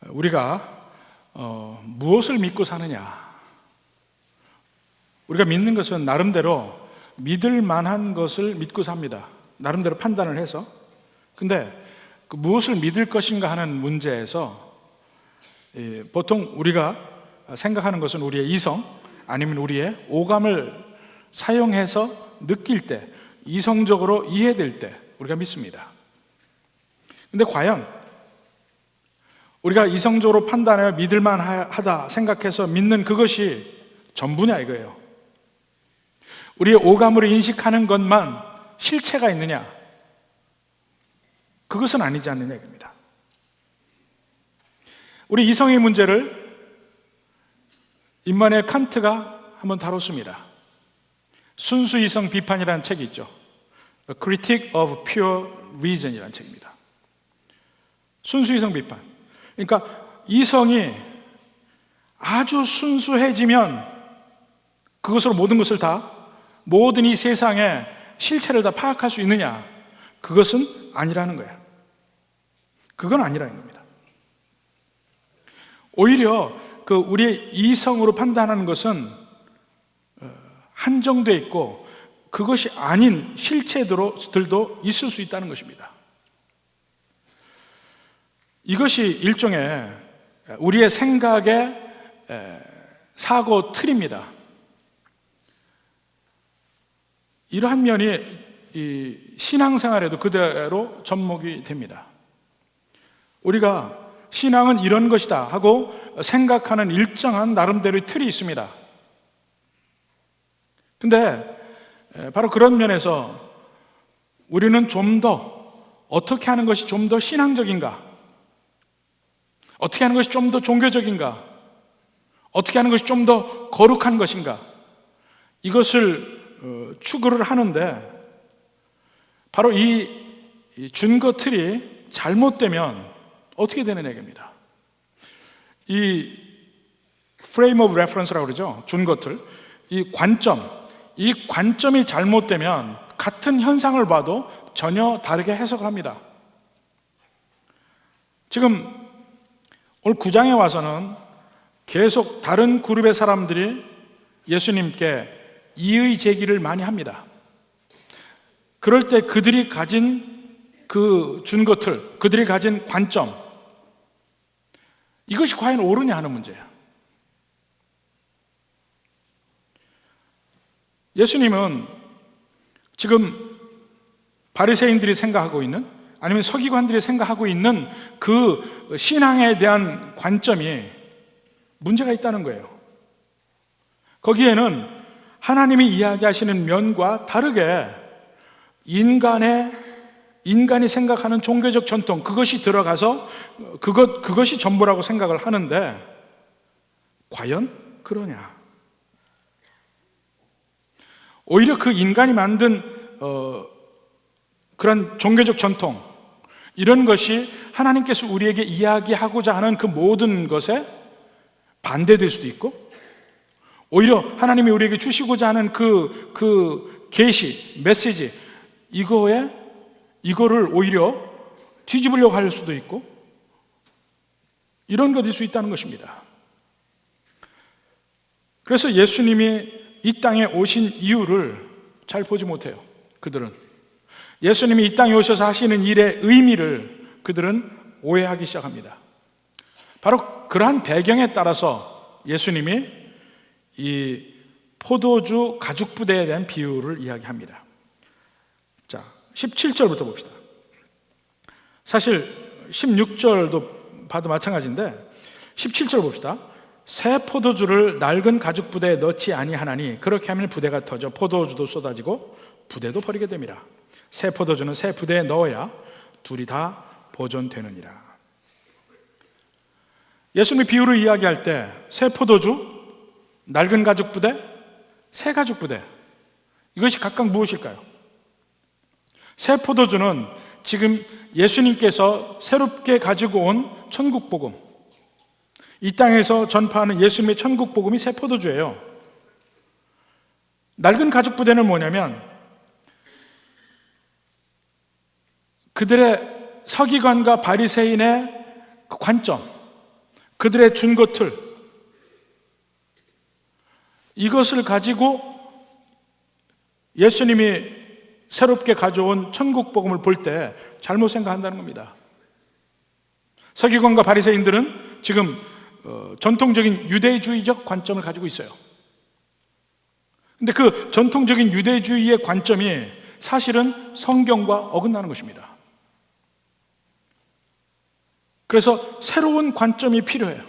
우리가 무엇을 믿고 사느냐? 우리가 믿는 것은 나름대로 믿을 만한 것을 믿고 삽니다. 나름대로 판단을 해서. 근데 그 무엇을 믿을 것인가 하는 문제에서 보통 우리가 생각하는 것은 우리의 이성 아니면 우리의 오감을 사용해서 느낄 때, 이성적으로 이해될 때 우리가 믿습니다. 근데 과연 우리가 이성적으로 판단하여 믿을 만하다 생각해서 믿는 그것이 전부냐 이거예요. 우리의 오감으로 인식하는 것만 실체가 있느냐? 그것은 아니지 않느냐 이겁니다. 우리 이성의 문제를 임마누엘 칸트가 한번 다뤘습니다. 순수 이성 비판이라는 책이 있죠. A Critique of Pure Reason이라는 책입니다. 순수 이성 비판. 그러니까 이성이 아주 순수해지면 그것으로 모든 것을 다, 모든 이 세상의 실체를 다 파악할 수 있느냐? 그것은 아니라는 거야. 그건 아니라는 겁니다. 오히려 그 우리의 이성으로 판단하는 것은 한정되어 있고 그것이 아닌 실체들도 있을 수 있다는 것입니다. 이것이 일종의 우리의 생각의 사고 틀입니다. 이러한 면이 이 신앙생활에도 그대로 접목이 됩니다. 우리가 신앙은 이런 것이다 하고 생각하는 일정한 나름대로의 틀이 있습니다. 근데 바로 그런 면에서 우리는 좀 더 어떻게 하는 것이 좀 더 신앙적인가? 어떻게 하는 것이 좀 더 종교적인가? 어떻게 하는 것이 좀 더 거룩한 것인가? 이것을 추구를 하는데 바로 이 준거 틀이 잘못되면 어떻게 되는 얘기입니다. 이 frame of reference라고 그러죠. 준거 틀. 이 관점이 잘못되면 같은 현상을 봐도 전혀 다르게 해석을 합니다. 지금 오늘 9장에 와서는 계속 다른 그룹의 사람들이 예수님께 이의 제기를 많이 합니다. 그럴 때 그들이 가진 그 준거틀, 그들이 가진 관점, 이것이 과연 옳으냐 하는 문제예요. 예수님은 지금 바리새인들이 생각하고 있는, 아니면 서기관들이 생각하고 있는 그 신앙에 대한 관점이 문제가 있다는 거예요. 거기에는 하나님이 이야기하시는 면과 다르게 인간이 생각하는 종교적 전통, 그것이 들어가서 그것이 전부라고 생각을 하는데 과연 그러냐? 오히려 그 인간이 만든 그런 종교적 전통, 이런 것이 하나님께서 우리에게 이야기하고자 하는 그 모든 것에 반대될 수도 있고, 오히려 하나님이 우리에게 주시고자 하는 그 계시, 메시지, 이거를 오히려 뒤집으려고 할 수도 있고, 이런 것일 수 있다는 것입니다. 그래서 예수님이 이 땅에 오신 이유를 잘 보지 못해요. 그들은 예수님이 이 땅에 오셔서 하시는 일의 의미를 그들은 오해하기 시작합니다. 바로 그러한 배경에 따라서 예수님이 이 포도주 가죽 부대에 대한 비유를 이야기합니다. 자, 17절부터 봅시다. 사실 16절도 봐도 마찬가지인데 17절 봅시다. 새 포도주를 낡은 가죽 부대에 넣지 아니하나니 그렇게 하면 부대가 터져 포도주도 쏟아지고 부대도 버리게 됩니다. 새 포도주는 새 부대에 넣어야 둘이 다 보존되느니라. 예수님이 비유를 이야기할 때 새 포도주, 낡은 가죽 부대, 새 가죽 부대, 이것이 각각 무엇일까요? 새 포도주는 지금 예수님께서 새롭게 가지고 온 천국 복음, 이 땅에서 전파하는 예수님의 천국 복음이 새 포도주예요. 낡은 가죽 부대는 뭐냐면 그들의 서기관과 바리새인의 그 관점, 그들의 준거틀, 이것을 가지고 예수님이 새롭게 가져온 천국 복음을 볼 때 잘못 생각한다는 겁니다. 서기관과 바리새인들은 지금 전통적인 유대주의적 관점을 가지고 있어요. 근데 그 전통적인 유대주의의 관점이 사실은 성경과 어긋나는 것입니다. 그래서 새로운 관점이 필요해요.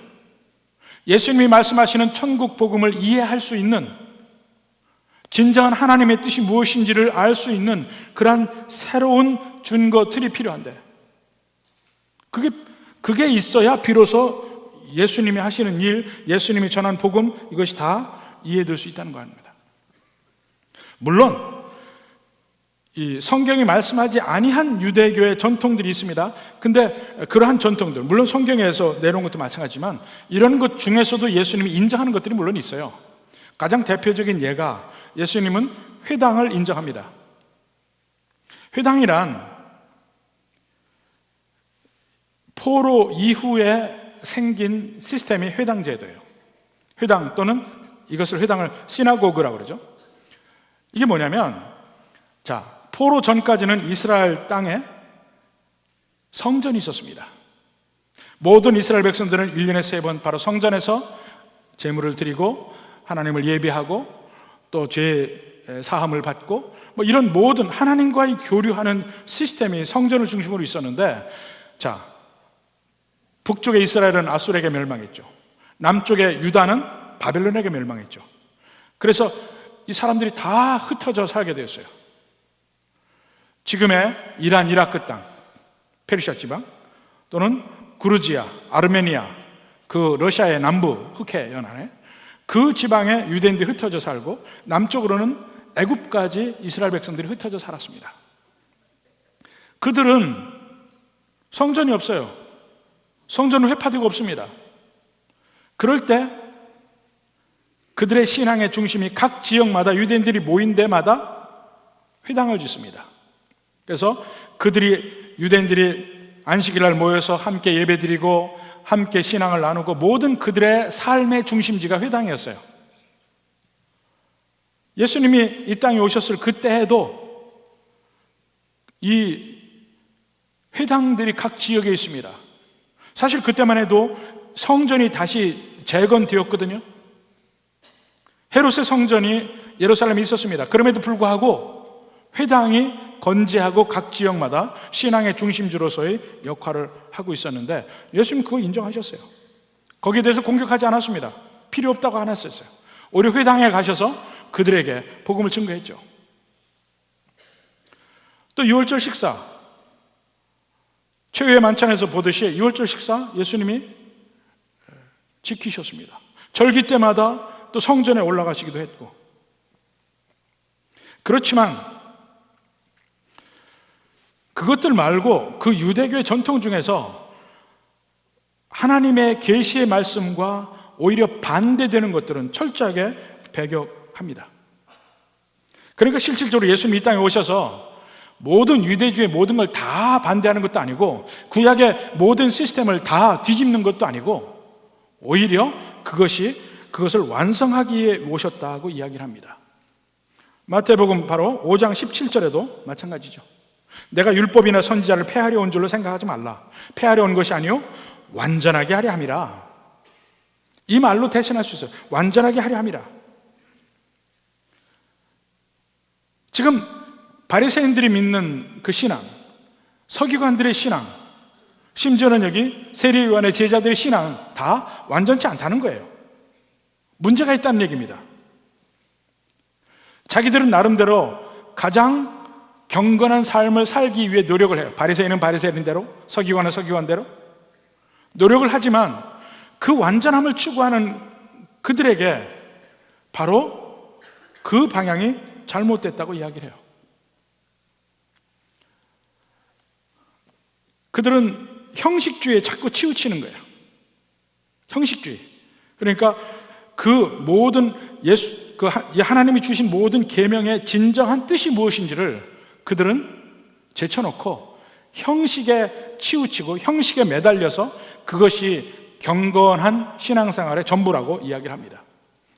예수님이 말씀하시는 천국 복음을 이해할 수 있는, 진정한 하나님의 뜻이 무엇인지를 알 수 있는 그러한 새로운 준거 틀이 필요한데, 그게 있어야 비로소 예수님이 하시는 일, 예수님이 전한 복음, 이것이 다 이해될 수 있다는 거 아닙니다. 물론 이 성경이 말씀하지 아니한 유대교의 전통들이 있습니다. 근데 그러한 전통들, 물론 성경에서 내놓은 것도 마찬가지지만 이런 것 중에서도 예수님이 인정하는 것들이 물론 있어요. 가장 대표적인 예가, 예수님은 회당을 인정합니다. 회당이란 포로 이후에 생긴 시스템이 회당제도예요. 회당 또는 이것을 회당을 시나고그라고 그러죠. 이게 뭐냐면, 자, 포로 전까지는 이스라엘 땅에 성전이 있었습니다. 모든 이스라엘 백성들은 1년에 3번 바로 성전에서 제물을 드리고 하나님을 예배하고 또 죄 사함을 받고 뭐 이런 모든 하나님과의 교류하는 시스템이 성전을 중심으로 있었는데, 자, 북쪽의 이스라엘은 아수르에게 멸망했죠. 남쪽의 유다는 바벨론에게 멸망했죠. 그래서 이 사람들이 다 흩어져 살게 되었어요. 지금의 이란, 이라크 땅, 페르시아 지방, 또는 그루지아, 아르메니아, 그 러시아의 남부 흑해 연안에 그 지방에 유대인들이 흩어져 살고, 남쪽으로는 애굽까지 이스라엘 백성들이 흩어져 살았습니다. 그들은 성전이 없어요. 성전은 회파되고 없습니다. 그럴 때 그들의 신앙의 중심이 각 지역마다 유대인들이 모인 데마다 회당을 짓습니다. 그래서 유대인들이 안식일날 모여서 함께 예배드리고 함께 신앙을 나누고 모든 그들의 삶의 중심지가 회당이었어요. 예수님이 이 땅에 오셨을 그때에도 이 회당들이 각 지역에 있습니다. 사실 그때만 해도 성전이 다시 재건되었거든요. 헤롯의 성전이 예루살렘에 있었습니다. 그럼에도 불구하고 회당이 건재하고 각 지역마다 신앙의 중심지로서의 역할을 하고 있었는데, 예수님 그거 인정하셨어요. 거기에 대해서 공격하지 않았습니다. 필요 없다고 안 했었어요. 오히려 회당에 가셔서 그들에게 복음을 증거했죠. 또 유월절 식사, 최후의 만찬에서 보듯이 유월절 식사 예수님이 지키셨습니다. 절기 때마다 또 성전에 올라가시기도 했고. 그렇지만 그것들 말고 그 유대교의 전통 중에서 하나님의 계시의 말씀과 오히려 반대되는 것들은 철저하게 배격합니다. 그러니까 실질적으로 예수님이 이 땅에 오셔서 모든 유대주의 모든 걸 다 반대하는 것도 아니고, 구약의 모든 시스템을 다 뒤집는 것도 아니고, 오히려 그것을 완성하기 위해 오셨다고 이야기를 합니다. 마태복음 바로 5장 17절에도 마찬가지죠. 내가 율법이나 선지자를 폐하려 온 줄로 생각하지 말라. 폐하려 온 것이 아니요 완전하게 하려 함이라. 이 말로 대신할 수 있어요. 완전하게 하려 함이라. 지금 바리새인들이 믿는 그 신앙, 서기관들의 신앙, 심지어는 여기 세리요한의 제자들의 신앙은 다 완전치 않다는 거예요. 문제가 있다는 얘기입니다. 자기들은 나름대로 가장 경건한 삶을 살기 위해 노력을 해요. 바리새인은 바리새인대로, 서기관은 서기관대로 노력을 하지만 그 완전함을 추구하는 그들에게 바로 그 방향이 잘못됐다고 이야기를 해요. 그들은 형식주의에 자꾸 치우치는 거예요. 형식주의. 그러니까 그 모든 하나님이 주신 모든 계명의 진정한 뜻이 무엇인지를 그들은 제쳐놓고 형식에 치우치고 형식에 매달려서 그것이 경건한 신앙생활의 전부라고 이야기를 합니다.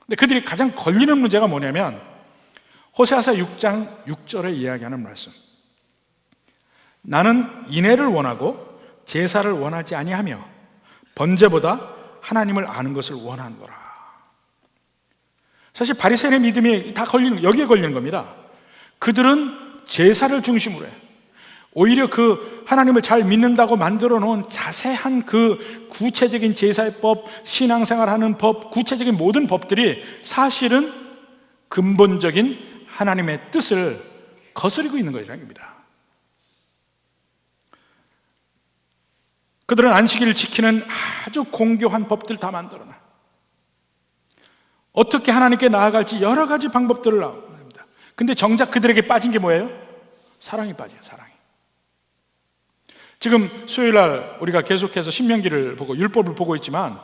근데 그들이 가장 걸리는 문제가 뭐냐면 호세아서 6장 6절에 이야기하는 말씀. 나는 인애를 원하고 제사를 원하지 아니하며 번제보다 하나님을 아는 것을 원하노라. 사실 바리새인의 믿음이 다 여기에 걸리는 겁니다. 그들은 제사를 중심으로 해요. 오히려 그 하나님을 잘 믿는다고 만들어 놓은 자세한 그 구체적인 제사의 법, 신앙생활하는 법, 구체적인 모든 법들이 사실은 근본적인 하나님의 뜻을 거스르고 있는 것이라는 겁니다. 그들은 안식일을 지키는 아주 공교한 법들 다 만들어놔. 어떻게 하나님께 나아갈지 여러 가지 방법들을 나옵니다. 근데 정작 그들에게 빠진 게 뭐예요? 사랑이 빠져요, 사랑이. 지금 수요일날 우리가 계속해서 신명기를 보고 율법을 보고 있지만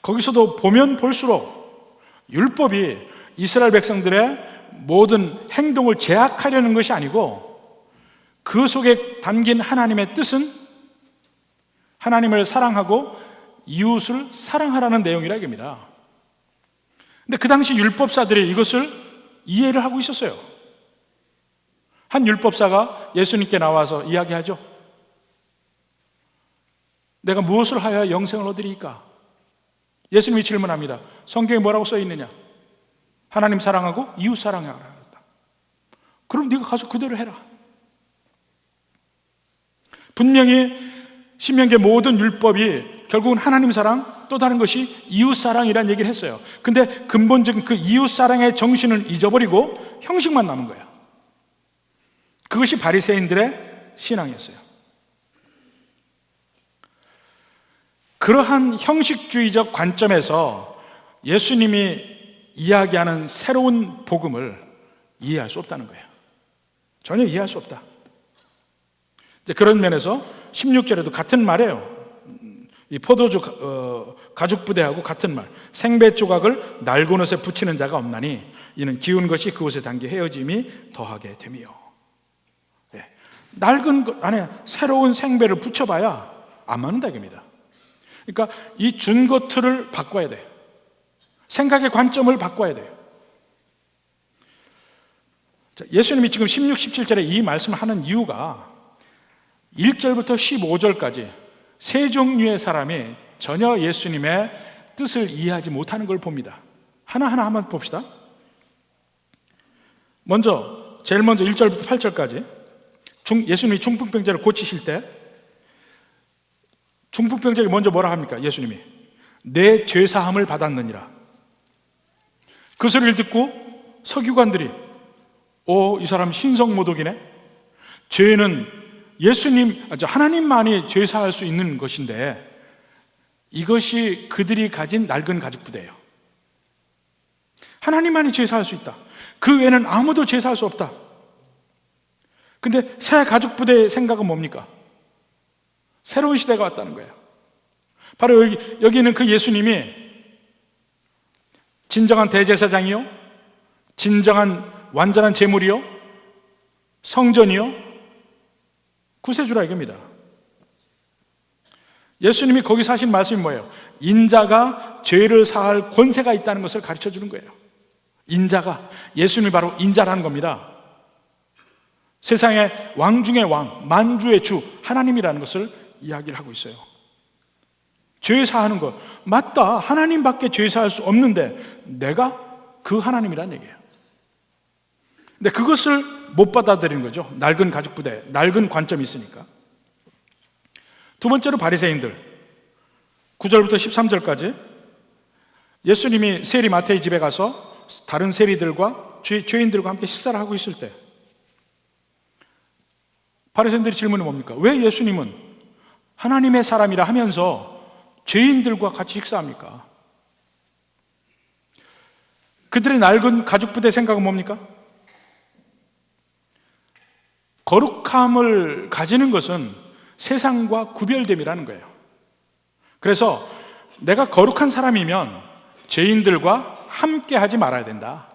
거기서도 보면 볼수록 율법이 이스라엘 백성들의 모든 행동을 제약하려는 것이 아니고 그 속에 담긴 하나님의 뜻은 하나님을 사랑하고 이웃을 사랑하라는 내용이라 이겁니다. 근데 그 당시 율법사들이 이것을 이해를 하고 있었어요. 한 율법사가 예수님께 나와서 이야기하죠. 내가 무엇을 하여야 영생을 얻으리까? 예수님이 질문합니다. 성경에 뭐라고 써 있느냐? 하나님 사랑하고 이웃 사랑하라. 그럼 네가 가서 그대로 해라. 분명히 신명기의 모든 율법이 결국은 하나님 사랑, 또 다른 것이 이웃 사랑이라는 얘기를 했어요. 근데 근본적인 그 이웃 사랑의 정신을 잊어버리고 형식만 남은 거야. 그것이 바리새인들의 신앙이었어요. 그러한 형식주의적 관점에서 예수님이 이야기하는 새로운 복음을 이해할 수 없다는 거예요. 전혀 이해할 수 없다. 이제 그런 면에서 16절에도 같은 말이에요. 이 포도주 가죽 부대하고 같은 말. 생배 조각을 낡은 옷에 붙이는 자가 없나니 이는 기운 것이 그옷에 담겨 헤어짐이 더하게 됨이요. 네. 낡은 것 안에 새로운 생배를 붙여봐야 안 맞는다 이겁니다. 그러니까 이 준거틀을 바꿔야 돼요. 생각의 관점을 바꿔야 돼요. 자, 예수님이 지금 16, 17절에 이 말씀을 하는 이유가 1절부터 15절까지 세 종류의 사람이 전혀 예수님의 뜻을 이해하지 못하는 걸 봅니다. 하나하나 한번 봅시다. 제일 먼저 1절부터 8절까지 예수님이 중풍병자를 고치실 때 중풍병자에게 먼저 뭐라 합니까? 예수님이 내 죄사함을 받았느니라. 그 소리를 듣고 서기관들이 이 사람 신성모독이네. 죄는 하나님만이 죄사할 수 있는 것인데 이것이 그들이 가진 낡은 가죽부대예요. 하나님만이 죄사할 수 있다. 그 외에는 아무도 죄사할 수 없다. 근데 새 가죽부대의 생각은 뭡니까? 새로운 시대가 왔다는 거예요. 바로 여기는 그 예수님이 진정한 대제사장이요, 진정한 완전한 제물이요, 성전이요, 구세주라 이겁니다. 예수님이 거기서 하신 말씀이 뭐예요? 인자가 죄를 사할 권세가 있다는 것을 가르쳐 주는 거예요. 인자가, 예수님이 바로 인자라는 겁니다. 세상의 왕 중의 왕, 만주의 주, 하나님이라는 것을 이야기를 하고 있어요. 죄 사하는 것, 맞다. 하나님밖에 죄 사할 수 없는데 내가 그 하나님이라는 얘기예요. 근데 그것을 못 받아들이는 거죠. 낡은 가죽부대, 낡은 관점이 있으니까. 두 번째로 바리새인들, 9절부터 13절까지 예수님이 세리 마태의 집에 가서 다른 세리들과 죄인들과 함께 식사를 하고 있을 때 바리새인들의 질문은 뭡니까? 왜 예수님은 하나님의 사람이라 하면서 죄인들과 같이 식사합니까? 그들의 낡은 가죽부대 생각은 뭡니까? 거룩함을 가지는 것은 세상과 구별됨이라는 거예요. 그래서 내가 거룩한 사람이면 죄인들과 함께 하지 말아야 된다.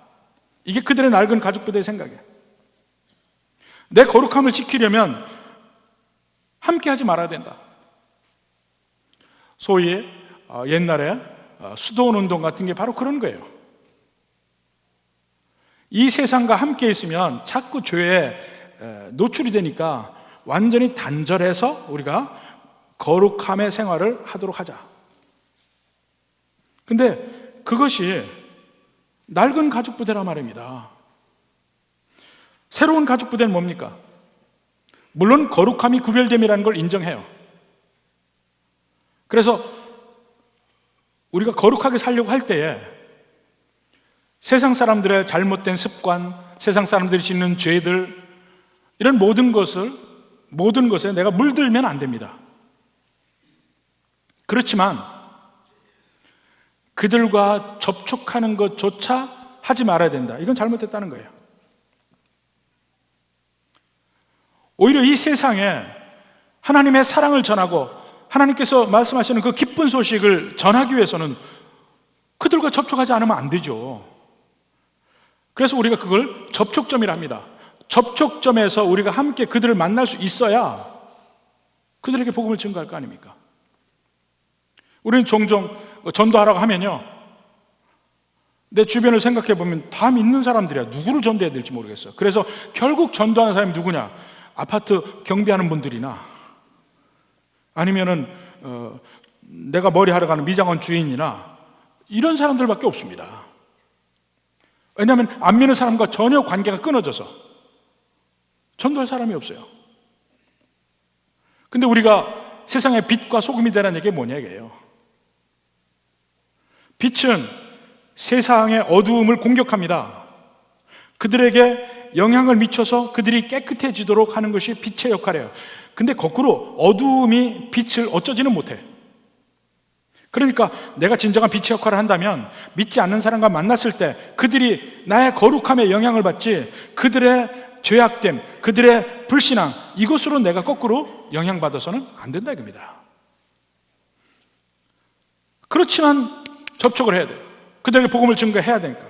이게 그들의 낡은 가죽부대의 생각이에요. 내 거룩함을 지키려면 함께 하지 말아야 된다. 소위 옛날에 수도원 운동 같은 게 바로 그런 거예요. 이 세상과 함께 있으면 자꾸 죄에 노출이 되니까 완전히 단절해서 우리가 거룩함의 생활을 하도록 하자. 근데 그것이 낡은 가죽부대란 말입니다. 새로운 가죽부대는 뭡니까? 물론 거룩함이 구별됨이라는 걸 인정해요. 그래서 우리가 거룩하게 살려고 할 때에 세상 사람들의 잘못된 습관, 세상 사람들이 짓는 죄들, 이런 모든 것에 내가 물들면 안 됩니다. 그렇지만 그들과 접촉하는 것조차 하지 말아야 된다. 이건 잘못됐다는 거예요. 오히려 이 세상에 하나님의 사랑을 전하고 하나님께서 말씀하시는 그 기쁜 소식을 전하기 위해서는 그들과 접촉하지 않으면 안 되죠. 그래서 우리가 그걸 접촉점이랍니다. 접촉점에서 우리가 함께 그들을 만날 수 있어야 그들에게 복음을 증거할 거 아닙니까? 우리는 종종 전도하라고 하면요, 내 주변을 생각해 보면 다 믿는 사람들이야. 누구를 전도해야 될지 모르겠어. 그래서 결국 전도하는 사람이 누구냐? 아파트 경비하는 분들이나 아니면은 내가 머리 하러 가는 미장원 주인이나 이런 사람들밖에 없습니다. 왜냐하면 안 믿는 사람과 전혀 관계가 끊어져서 전도할 사람이 없어요. 근데 우리가 세상의 빛과 소금이 되라는 얘기가 뭐냐 이게요. 빛은 세상의 어두움을 공격합니다. 그들에게 영향을 미쳐서 그들이 깨끗해지도록 하는 것이 빛의 역할이에요. 근데 거꾸로 어두움이 빛을 어쩌지는 못해. 그러니까 내가 진정한 빛의 역할을 한다면 믿지 않는 사람과 만났을 때 그들이 나의 거룩함에 영향을 받지, 그들의 죄악됨, 그들의 불신앙, 이것으로 내가 거꾸로 영향받아서는 안 된다 이겁니다. 그렇지만 접촉을 해야 돼요. 그들에게 복음을 증거해야 되니까.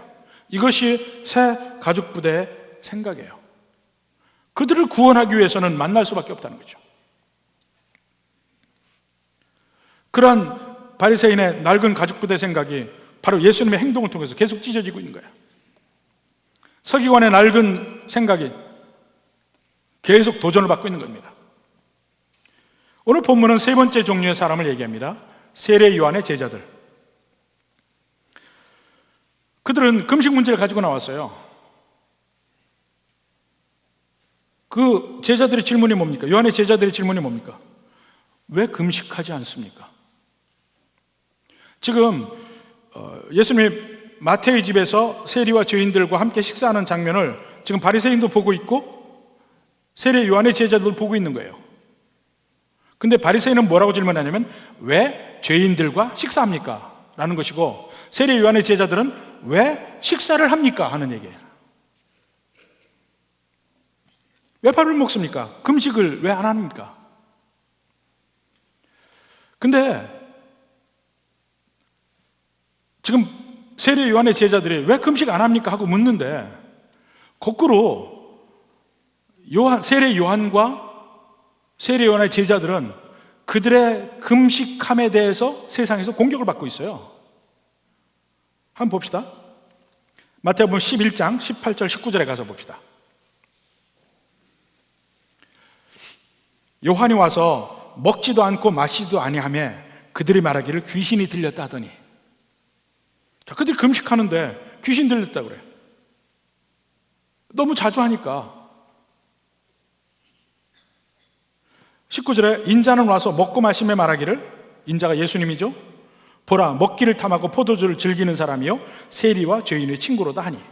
이것이 새 가죽부대의 생각이에요. 그들을 구원하기 위해서는 만날 수밖에 없다는 거죠. 그러한 바리새인의 낡은 가죽부대 생각이 바로 예수님의 행동을 통해서 계속 찢어지고 있는 거예요. 서기관의 낡은 생각이 계속 도전을 받고 있는 겁니다. 오늘 본문은 세 번째 종류의 사람을 얘기합니다. 세례 요한의 제자들. 그들은 금식 문제를 가지고 나왔어요. 그 제자들의 질문이 뭡니까? 요한의 제자들의 질문이 뭡니까? 왜 금식하지 않습니까? 지금 예수님이 마태의 집에서 세리와 죄인들과 함께 식사하는 장면을 지금 바리새인도 보고 있고 세례 요한의 제자들도 보고 있는 거예요. 근데 바리새인은 뭐라고 질문하냐면 왜 죄인들과 식사합니까? 라는 것이고, 세례 요한의 제자들은 왜 식사를 합니까? 하는 얘기예요. 왜 밥을 먹습니까? 금식을 왜 안 합니까? 근데 지금 세례 요한의 제자들이 왜 금식 안 합니까? 하고 묻는데, 거꾸로 세례 요한과 세례 요한의 제자들은 그들의 금식함에 대해서 세상에서 공격을 받고 있어요. 한번 봅시다. 마태복음 11장 18절 19절에 가서 봅시다. 요한이 와서 먹지도 않고 마시지도 아니하며 그들이 말하기를 귀신이 들렸다 하더니, 자, 그들이 금식하는데 귀신 들렸다 그래. 너무 자주 하니까. 19절에 인자는 와서 먹고 마시며 말하기를, 인자가 예수님이죠. 보라, 먹기를 탐하고 포도주를 즐기는 사람이요 세리와 죄인의 친구로다 하니.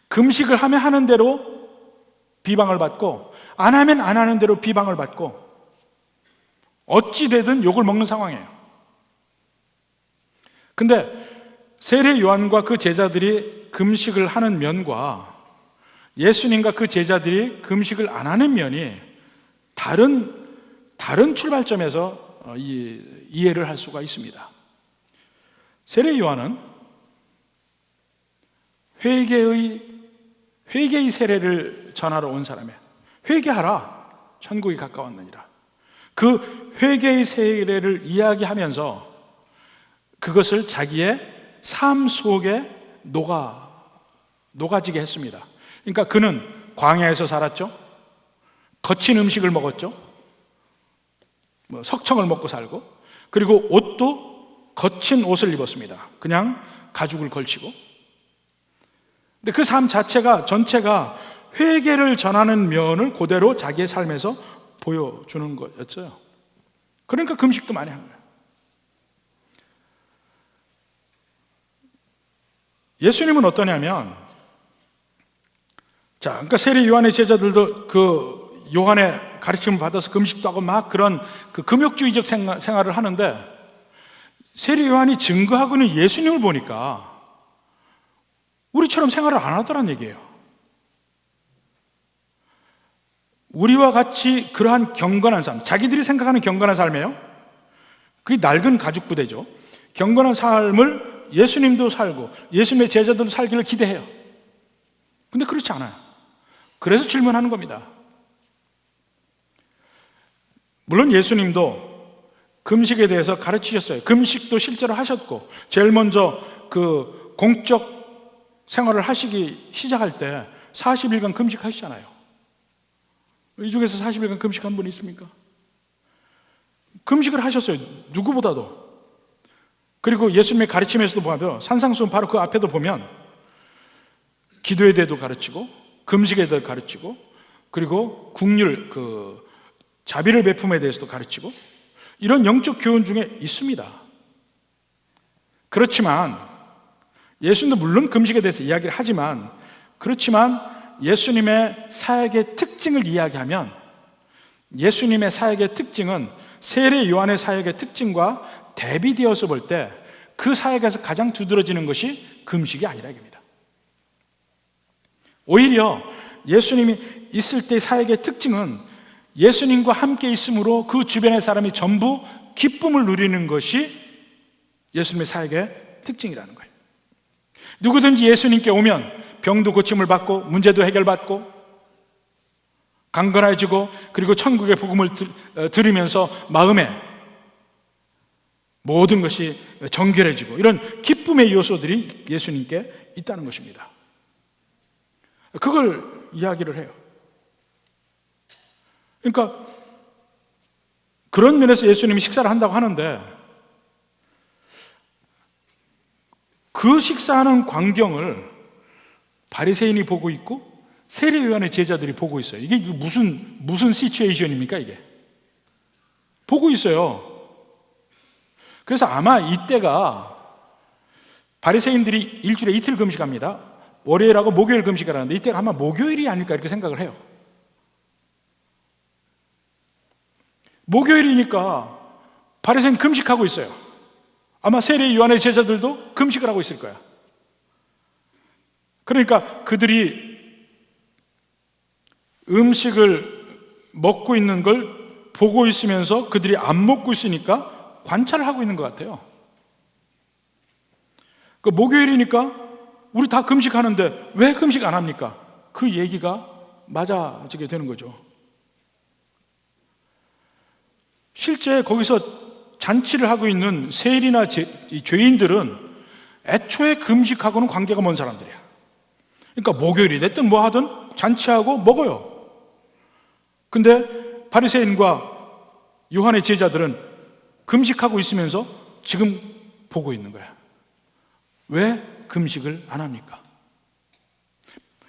금식을 하면 하는 대로 비방을 받고 안 하면 안 하는 대로 비방을 받고 어찌 되든 욕을 먹는 상황이에요. 근데 세례 요한과 그 제자들이 금식을 하는 면과 예수님과 그 제자들이 금식을 안 하는 면이 다른 출발점에서 이해를 할 수가 있습니다. 세례 요한은 회개의 세례를 전하러 온 사람이에요. 회개하라, 천국이 가까웠느니라. 그 회개의 세례를 이야기하면서 그것을 자기의 삶 속에 녹아지게 했습니다. 그러니까 그는 광야에서 살았죠. 거친 음식을 먹었죠. 석청을 먹고 살고, 그리고 옷도 거친 옷을 입었습니다. 그냥 가죽을 걸치고. 근데 그 삶 전체가 회개를 전하는 면을 그대로 자기의 삶에서 보여주는 거였어요. 그러니까 금식도 많이 한 거예요. 예수님은 어떠냐면, 그러니까 세례 요한의 제자들도 그 요한의 가르침을 받아서 금식도 하고 막 그런 그 금욕주의적 생활을 하는데, 세례 요한이 증거하고 있는 예수님을 보니까 우리처럼 생활을 안 하더란 얘기예요. 우리와 같이 그러한 경건한 삶, 자기들이 생각하는 경건한 삶이에요. 그게 낡은 가죽 부대죠. 경건한 삶을 예수님도 살고 예수님의 제자들도 살기를 기대해요. 근데 그렇지 않아요. 그래서 질문하는 겁니다. 물론 예수님도 금식에 대해서 가르치셨어요. 금식도 실제로 하셨고, 제일 먼저 그 공적 생활을 하시기 시작할 때 40일간 금식하시잖아요. 이 중에서 40일간 금식한 분이 있습니까? 금식을 하셨어요. 누구보다도. 그리고 예수님의 가르침에서도 보면, 산상수훈 바로 그 앞에도 보면 기도에 대해도 가르치고 금식에 대해서 가르치고, 그리고 국률, 자비를 베품에 대해서도 가르치고, 이런 영적 교훈 중에 있습니다. 그렇지만 예수님도 물론 금식에 대해서 이야기를 하지만, 그렇지만 예수님의 사역의 특징을 이야기하면, 예수님의 사역의 특징은 세례 요한의 사역의 특징과 대비되어서 볼 때 그 사역에서 가장 두드러지는 것이 금식이 아니라 이겁니다. 오히려 예수님이 있을 때의 사역의 특징은 예수님과 함께 있으므로 그 주변의 사람이 전부 기쁨을 누리는 것이 예수님의 사역의 특징이라는 거예요. 누구든지 예수님께 오면 병도 고침을 받고 문제도 해결받고 강건해지고, 그리고 천국의 복음을 들으면서 마음에 모든 것이 정결해지고, 이런 기쁨의 요소들이 예수님께 있다는 것입니다. 그걸 이야기를 해요. 그러니까 그런 면에서 예수님이 식사를 한다고 하는데, 그 식사하는 광경을 바리새인이 보고 있고 세례 요한의 제자들이 보고 있어요. 이게 무슨 시츄에이션입니까 이게? 보고 있어요. 그래서 아마 이때가 바리새인들이 일주일에 이틀 금식합니다. 월요일하고 목요일 금식을 하는데 이때가 아마 목요일이 아닐까 이렇게 생각을 해요. 목요일이니까 바리새인 금식하고 있어요. 아마 세례 요한의 제자들도 금식을 하고 있을 거야. 그러니까 그들이 음식을 먹고 있는 걸 보고 있으면서 그들이 안 먹고 있으니까 관찰을 하고 있는 것 같아요. 그 목요일이니까 우리 다 금식하는데 왜 금식 안 합니까? 그 얘기가 맞아지게 되는 거죠. 실제 거기서 잔치를 하고 있는 세일이나 죄인들은 애초에 금식하고는 관계가 먼 사람들이야. 그러니까 목요일이 됐든 뭐 하든 잔치하고 먹어요. 근데 바리새인과 요한의 제자들은 금식하고 있으면서 지금 보고 있는 거야. 왜 금식을 안 합니까?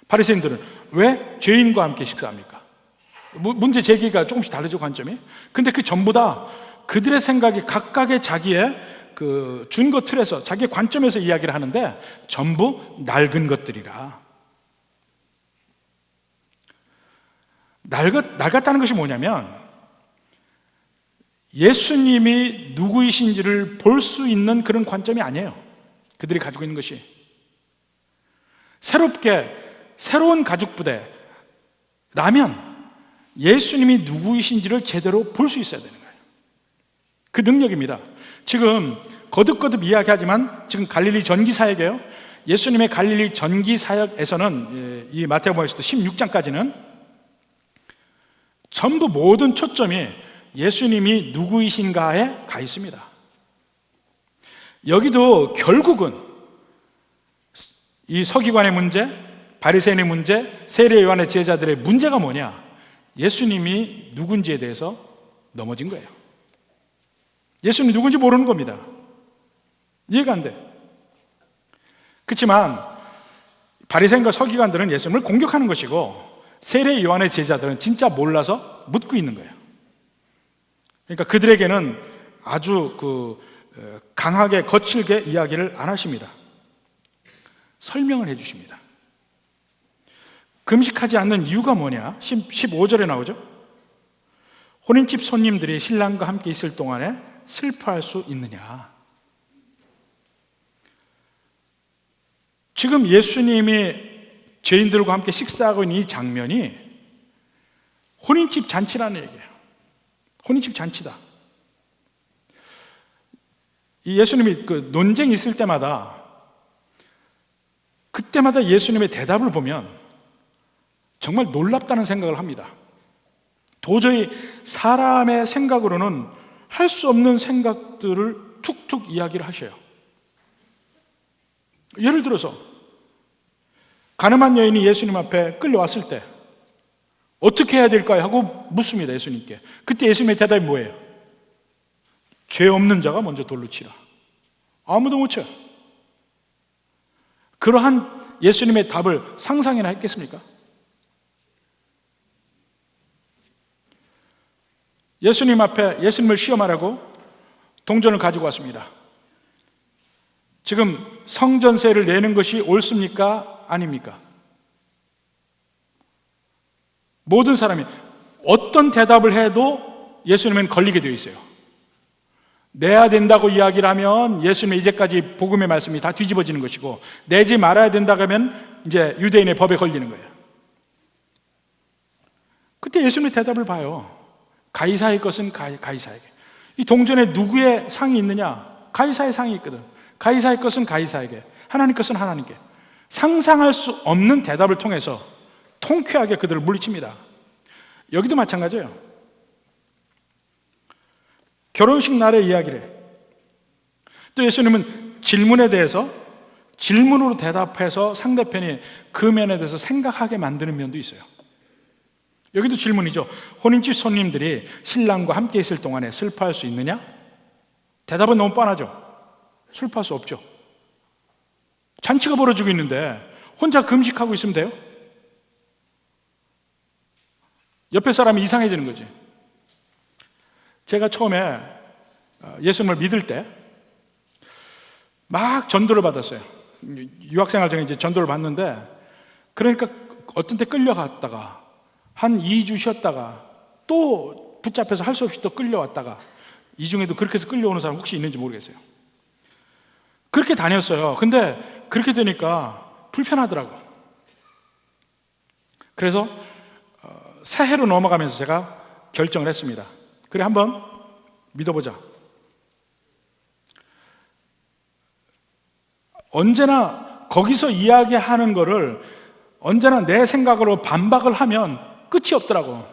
바리새인들은 왜 죄인과 함께 식사합니까? 문제 제기가 조금씩 다르죠, 관점이. 근데 그 전부 다 그들의 생각이 각각의 자기의 그 준거 틀에서 자기의 관점에서 이야기를 하는데 전부 낡은 것들이라. 낡았다는 것이 뭐냐면 예수님이 누구이신지를 볼 수 있는 그런 관점이 아니에요. 그들이 가지고 있는 것이 새로운 가죽부대라면 예수님이 누구이신지를 제대로 볼 수 있어야 되는 거예요. 그 능력입니다. 지금 거듭거듭 이야기하지만 지금 갈릴리 전기 사역이에요. 예수님의 갈릴리 전기 사역에서는 이 마태복음에서도 16장까지는 전부 모든 초점이 예수님이 누구이신가에 가 있습니다. 여기도 결국은 이 서기관의 문제, 바리새인의 문제, 세례 요한의 제자들의 문제가 뭐냐? 예수님이 누군지에 대해서 넘어진 거예요. 예수님이 누군지 모르는 겁니다. 이해가 안 돼. 그렇지만 바리새인과 서기관들은 예수님을 공격하는 것이고, 세례 요한의 제자들은 진짜 몰라서 묻고 있는 거예요. 그러니까 그들에게는 아주 강하게 거칠게 이야기를 안 하십니다. 설명을 해 주십니다. 금식하지 않는 이유가 뭐냐? 15절에 나오죠. 혼인집 손님들이 신랑과 함께 있을 동안에 슬퍼할 수 있느냐? 지금 예수님이 죄인들과 함께 식사하고 있는 이 장면이 혼인집 잔치라는 얘기예요. 혼인집 잔치다. 이 예수님이 논쟁이 있을 때마다, 그때마다 예수님의 대답을 보면 정말 놀랍다는 생각을 합니다. 도저히 사람의 생각으로는 할 수 없는 생각들을 툭툭 이야기를 하셔요. 예를 들어서 가늠한 여인이 예수님 앞에 끌려왔을 때 어떻게 해야 될까요? 하고 묻습니다, 예수님께. 그때 예수님의 대답이 뭐예요? 죄 없는 자가 먼저 돌로 치라. 아무도 못 쳐요. 그러한 예수님의 답을 상상이나 했겠습니까? 예수님 앞에 예수님을 시험하라고 동전을 가지고 왔습니다. 지금 성전세를 내는 것이 옳습니까? 아닙니까? 모든 사람이 어떤 대답을 해도 예수님은 걸리게 되어 있어요. 내야 된다고 이야기를 하면 예수님의 이제까지 복음의 말씀이 다 뒤집어지는 것이고, 내지 말아야 된다고 하면 이제 유대인의 법에 걸리는 거예요. 그때 예수님의 대답을 봐요. 가이사의 것은 가이사에게. 이 동전에 누구의 상이 있느냐? 가이사의 상이 있거든. 가이사의 것은 가이사에게, 하나님 것은 하나님께. 상상할 수 없는 대답을 통해서 통쾌하게 그들을 물리칩니다. 여기도 마찬가지예요. 결혼식 날의 이야기래. 또 예수님은 질문에 대해서 질문으로 대답해서 상대편이 그 면에 대해서 생각하게 만드는 면도 있어요. 여기도 질문이죠. 혼인집 손님들이 신랑과 함께 있을 동안에 슬퍼할 수 있느냐? 대답은 너무 뻔하죠. 슬퍼할 수 없죠. 잔치가 벌어지고 있는데 혼자 금식하고 있으면 돼요? 옆에 사람이 이상해지는 거지. 제가 처음에 예수님을 믿을 때 막 전도를 받았어요. 유학생활 중에 이제 전도를 받는데, 그러니까 어떤 때 끌려갔다가 한 2주 쉬었다가 또 붙잡혀서 할 수 없이 또 끌려왔다가, 이 중에도 그렇게 해서 끌려오는 사람 혹시 있는지 모르겠어요. 그렇게 다녔어요. 근데 그렇게 되니까 불편하더라고. 그래서 새해로 넘어가면서 제가 결정을 했습니다. 그래, 한번 믿어보자. 언제나 거기서 이야기하는 거를 언제나 내 생각으로 반박을 하면 끝이 없더라고.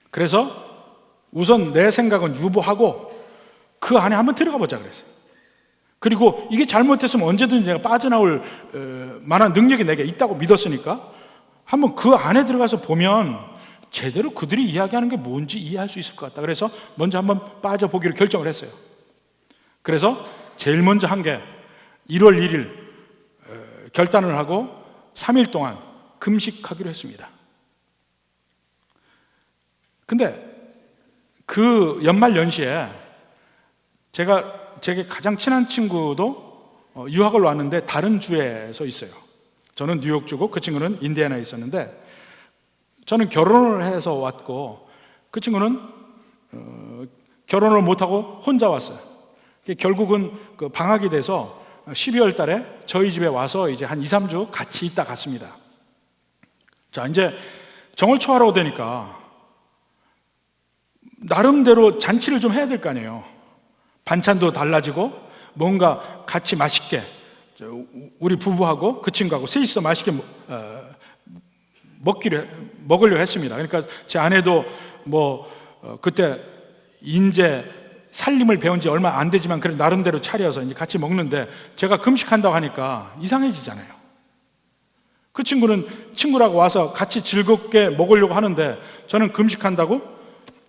그래서 우선 내 생각은 유보하고 그 안에 한번 들어가 보자 그랬어요. 그리고 이게 잘못됐으면 언제든지 내가 빠져나올 만한 능력이 내게 있다고 믿었으니까 한번 그 안에 들어가서 보면 제대로 그들이 이야기하는 게 뭔지 이해할 수 있을 것 같다. 그래서 먼저 한번 빠져보기로 결정을 했어요. 그래서 제일 먼저 한 게 1월 1일 결단을 하고 3일 동안 금식하기로 했습니다. 근데 그 연말 연시에 제게 가장 친한 친구도 유학을 왔는데 다른 주에서 있어요. 저는 뉴욕주고 그 친구는 인디애나에 있었는데, 저는 결혼을 해서 왔고 그 친구는 결혼을 못하고 혼자 왔어요. 결국은 그 방학이 돼서 12월 달에 저희 집에 와서 이제 한 2, 3주 같이 있다 갔습니다. 자, 이제 정월 초하라고 되니까 나름대로 잔치를 좀 해야 될 거 아니에요. 반찬도 달라지고 뭔가 같이 맛있게, 우리 부부하고 그 친구하고 셋이서 맛있게 먹으려 했습니다. 그러니까 제 아내도 그때 인제 살림을 배운 지 얼마 안 되지만 그래 나름대로 차려서 이제 같이 먹는데 제가 금식한다고 하니까 이상해지잖아요. 그 친구는 친구라고 와서 같이 즐겁게 먹으려고 하는데 저는 금식한다고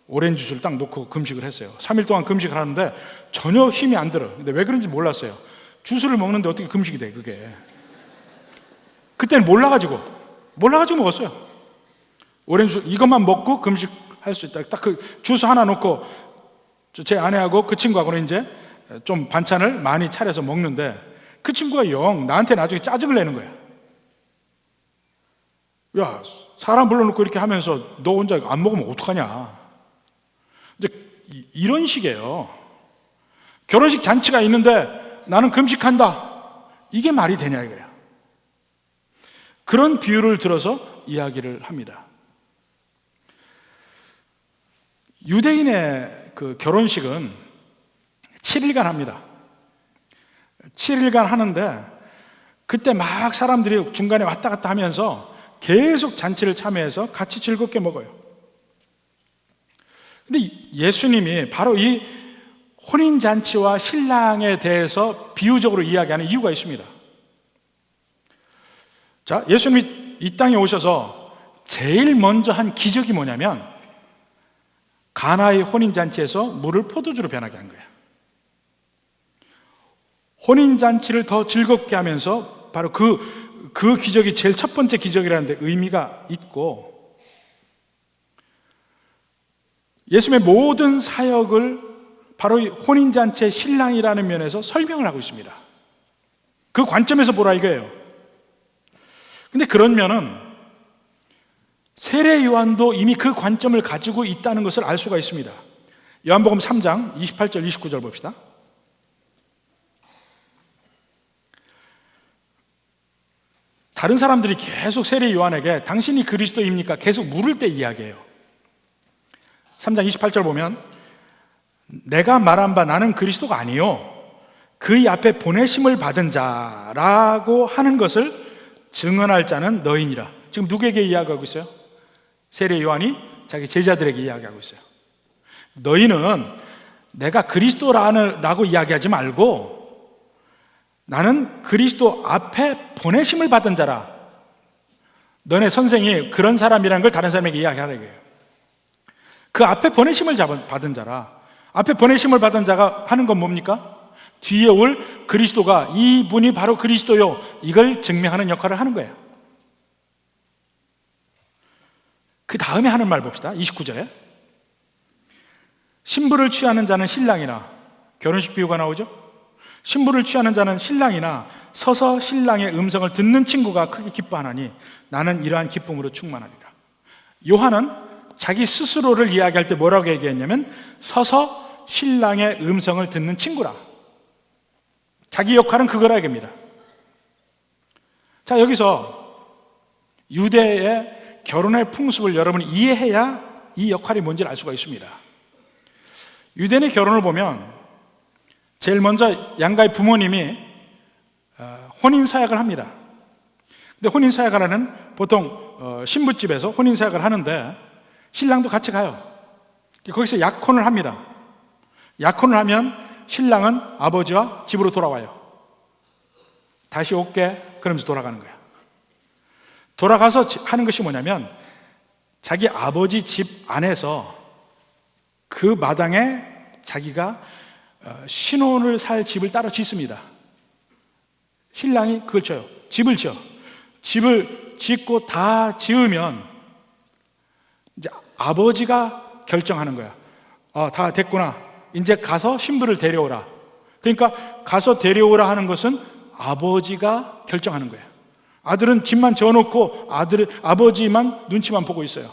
오렌지 주스를 딱 놓고 금식을 했어요. 3일 동안 금식을 하는데 전혀 힘이 안 들어. 근데 왜 그런지 몰랐어요. 주스를 먹는데 어떻게 금식이 돼, 그게. 그때는 몰라가지고 먹었어요. 오렌지 주스 이것만 먹고 금식할 수 있다. 딱 그 주스 하나 놓고 제 아내하고 그 친구하고는 이제 좀 반찬을 많이 차려서 먹는데 그 친구가 영 나한테 나중에 짜증을 내는 거야. 야, 사람 불러놓고 이렇게 하면서 너 혼자 안 먹으면 어떡하냐. 이제 이런 식이에요. 결혼식 잔치가 있는데 나는 금식한다. 이게 말이 되냐 이거야. 그런 비유를 들어서 이야기를 합니다. 유대인의 그 결혼식은 7일간 합니다. 7일간 하는데 그때 막 사람들이 중간에 왔다 갔다 하면서 계속 잔치를 참여해서 같이 즐겁게 먹어요. 근데 예수님이 바로 이 혼인잔치와 신랑에 대해서 비유적으로 이야기하는 이유가 있습니다. 자, 예수님이 이 땅에 오셔서 제일 먼저 한 기적이 뭐냐면 가나의 혼인잔치에서 물을 포도주로 변하게 한 거예요. 혼인잔치를 더 즐겁게 하면서 바로 그 기적이 제일 첫 번째 기적이라는 데 의미가 있고, 예수님의 모든 사역을 바로 이 혼인잔치의 신랑이라는 면에서 설명을 하고 있습니다. 그 관점에서 보라 이거예요. 근데 그런 면은 세례 요한도 이미 그 관점을 가지고 있다는 것을 알 수가 있습니다. 요한복음 3장 28절 29절 봅시다. 다른 사람들이 계속 세례 요한에게 당신이 그리스도입니까? 계속 물을 때 이야기해요. 3장 28절 보면 내가 말한 바 나는 그리스도가 아니요 그의 앞에 보내심을 받은 자라고 하는 것을 증언할 자는 너희니라. 지금 누구에게 이야기하고 있어요? 세례 요한이 자기 제자들에게 이야기하고 있어요. 너희는 내가 그리스도라고 이야기하지 말고 나는 그리스도 앞에 보내심을 받은 자라. 너네 선생이 그런 사람이라는 걸 다른 사람에게 이야기하라는 거예요. 그 앞에 보내심을 받은 자라. 앞에 보내심을 받은 자가 하는 건 뭡니까? 뒤에 올 그리스도가 이분이 바로 그리스도요, 이걸 증명하는 역할을 하는 거예요. 그 다음에 하는 말 봅시다. 29절에 신부를 취하는 자는 신랑이나, 결혼식 비유가 나오죠. 신부를 취하는 자는 신랑이나 서서 신랑의 음성을 듣는 친구가 크게 기뻐하나니 나는 이러한 기쁨으로 충만하리라. 요한은 자기 스스로를 이야기할 때 뭐라고 얘기했냐면 서서 신랑의 음성을 듣는 친구라. 자기 역할은 그거라 얘기입니다. 자, 여기서 유대의 결혼의 풍습을 여러분이 이해해야 이 역할이 뭔지를 알 수가 있습니다. 유대인의 결혼을 보면 제일 먼저 양가의 부모님이 혼인사약을 합니다. 근데 혼인사약을 하는 보통 신부집에서 혼인사약을 하는데 신랑도 같이 가요. 거기서 약혼을 합니다. 약혼을 하면 신랑은 아버지와 집으로 돌아와요. 다시 올게 그러면서 돌아가는 거야. 돌아가서 하는 것이 뭐냐면 자기 아버지 집 안에서 그 마당에 자기가 신혼을 살 집을 따로 짓습니다. 신랑이 그걸 쳐요. 집을 지어. 집을 짓고 다 지으면 이제 아버지가 결정하는 거야. 다 됐구나. 이제 가서 신부를 데려오라. 그러니까 가서 데려오라 하는 것은 아버지가 결정하는 거예요. 아들은 집만 지어놓고 아버지만 눈치만 보고 있어요.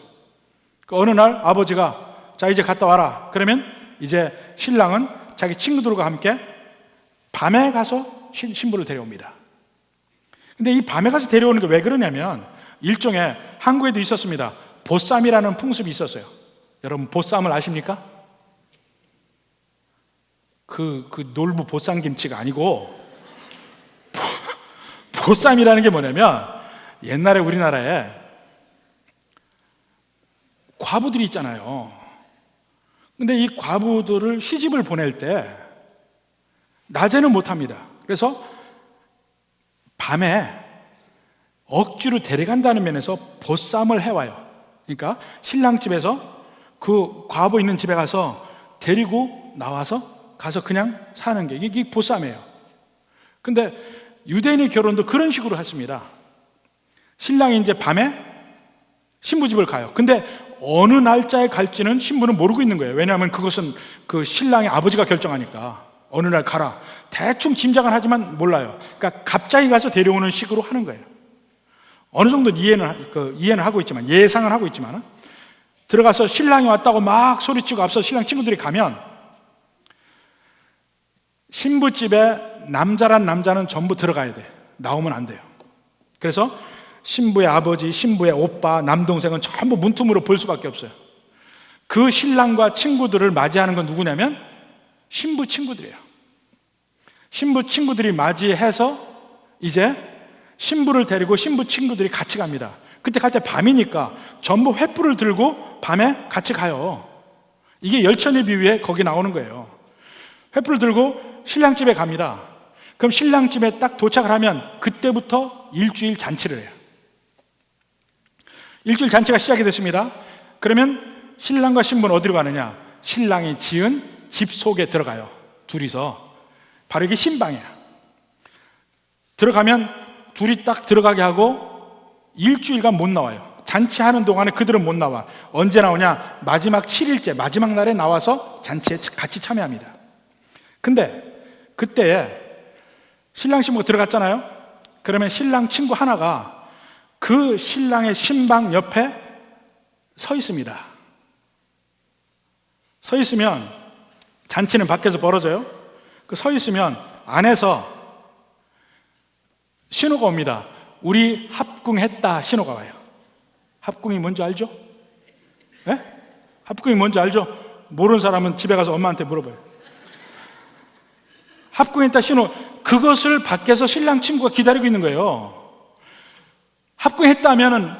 어느 날 아버지가 자 이제 갔다 와라. 그러면 이제 신랑은 자기 친구들과 함께 밤에 가서 신부를 데려옵니다. 근데 이 밤에 가서 데려오는 게 왜 그러냐면 일종의 한국에도 있었습니다. 보쌈이라는 풍습이 있었어요. 여러분 보쌈을 아십니까? 그 놀부 보쌈김치가 아니고 보쌈이라는 게 뭐냐면 옛날에 우리나라에 과부들이 있잖아요. 근데 이 과부들을 시집을 보낼 때 낮에는 못합니다. 그래서 밤에 억지로 데려간다는 면에서 보쌈을 해와요. 그러니까 신랑 집에서 그 과부 있는 집에 가서 데리고 나와서 가서 그냥 사는 게 이게 보쌈이에요. 근데 유대인의 결혼도 그런 식으로 했습니다. 신랑이 이제 밤에 신부 집을 가요. 근데 어느 날짜에 갈지는 신부는 모르고 있는 거예요. 왜냐하면 그것은 그 신랑의 아버지가 결정하니까 어느 날 가라. 대충 짐작은 하지만 몰라요. 그러니까 갑자기 가서 데려오는 식으로 하는 거예요. 어느 정도 이해는 하고 있지만, 예상은 하고 있지만, 들어가서 신랑이 왔다고 막 소리치고 앞서 신랑 친구들이 가면 신부집에 남자란 남자는 전부 들어가야 돼. 나오면 안 돼요. 그래서 신부의 아버지, 신부의 오빠, 남동생은 전부 문틈으로 볼 수밖에 없어요. 그 신랑과 친구들을 맞이하는 건 누구냐면 신부 친구들이에요. 신부 친구들이 맞이해서 이제 신부를 데리고 신부 친구들이 같이 갑니다. 그때 갈 때 밤이니까 전부 횃불을 들고 밤에 같이 가요. 이게 열천의 비유에 거기 나오는 거예요. 횃불을 들고 신랑 집에 갑니다. 그럼 신랑 집에 딱 도착을 하면 그때부터 일주일 잔치를 해요. 일주일 잔치가 시작이 됐습니다. 그러면 신랑과 신부는 어디로 가느냐? 신랑이 지은 집 속에 들어가요. 둘이서. 바로 이게 신방이야. 들어가면 둘이 딱 들어가게 하고 일주일간 못 나와요. 잔치하는 동안에 그들은 못 나와. 언제 나오냐? 마지막 7일째 마지막 날에 나와서 잔치에 같이 참여합니다. 근데 그때에 신랑 신부가 들어갔잖아요. 그러면 신랑 친구 하나가 그 신랑의 신방 옆에 서 있습니다. 서 있으면 잔치는 밖에서 벌어져요. 그 서 있으면 안에서 신호가 옵니다. 우리 합궁했다 신호가 와요. 합궁이 뭔지 알죠? 네? 합궁이 뭔지 알죠? 모르는 사람은 집에 가서 엄마한테 물어봐요. 합궁했다 신호, 그것을 밖에서 신랑 친구가 기다리고 있는 거예요. 합궁했다면은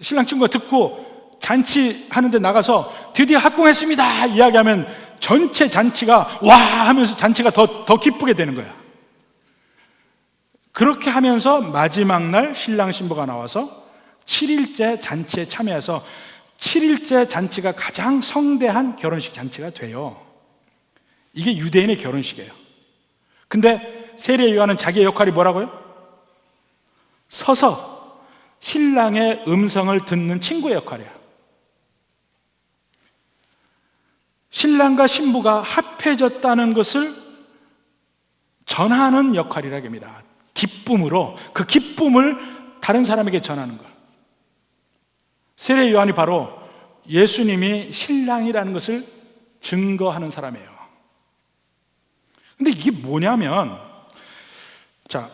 신랑 친구가 듣고 잔치하는데 나가서 드디어 합궁했습니다 이야기하면 전체 잔치가 와 하면서 잔치가 더 기쁘게 되는 거야. 그렇게 하면서 마지막 날 신랑 신부가 나와서 7일째 잔치에 참여해서 7일째 잔치가 가장 성대한 결혼식 잔치가 돼요. 이게 유대인의 결혼식이에요. 근데 세례 요한은 자기의 역할이 뭐라고요? 서서 신랑의 음성을 듣는 친구의 역할이야. 신랑과 신부가 합해졌다는 것을 전하는 역할이라고 합니다. 기쁨으로 그 기쁨을 다른 사람에게 전하는 것. 세례 요한이 바로 예수님이 신랑이라는 것을 증거하는 사람이에요. 근데 이게 뭐냐면, 자,